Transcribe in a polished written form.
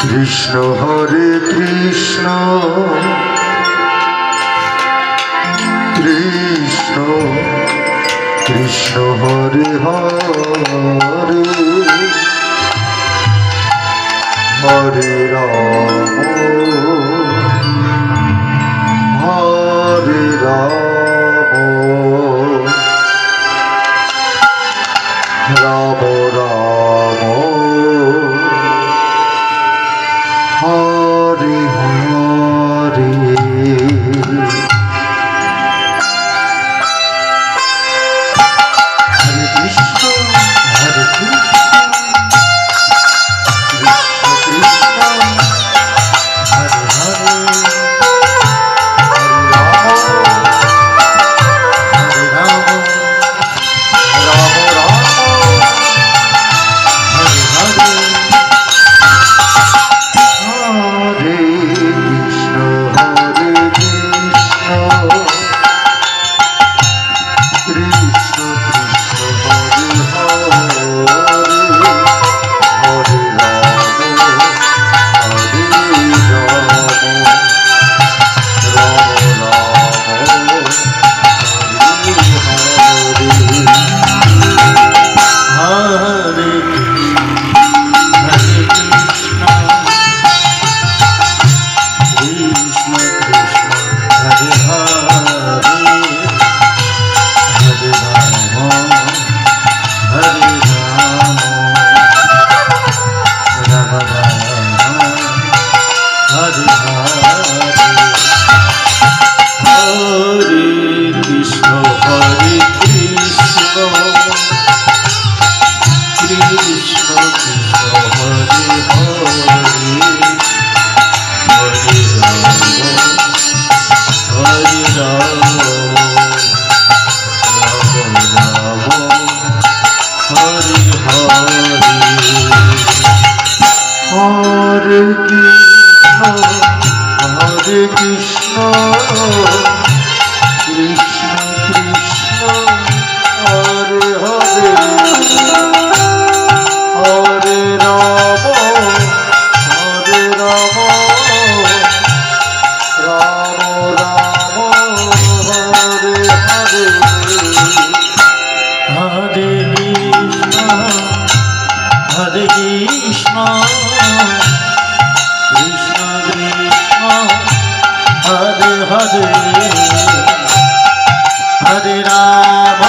Krishna Hare Krishna Krishna Krishna Hare Hare Hare Ram Hare Ram Ram Ram Hare Hare. Hare Krishna Hare Krishna Krishna Krishna Hare Hare Hare Ram Ram Ram Hare Hare Hare Krishna Hare Krishna Krishna Krishna Hare Hare Hare Ram Hare Ram Ram Ram Hare Hare. Hare Krishna Krishna Hare Hare Hare Ram Hare Ram Ram Ram Hare Hare. Hare Krishna Hare Krishna Krishna Krishna Hare Hare Hare Ram Hare Ram Ram Ram Hare Hare. Hare Krishna Hare Krishna Krishna Krishna Hare Hare Hare Ram Hare Ram Ram Ram Hare Hare. Hare Krishna Hare Krishna Krishna Krishna Hare Hare Hare Ram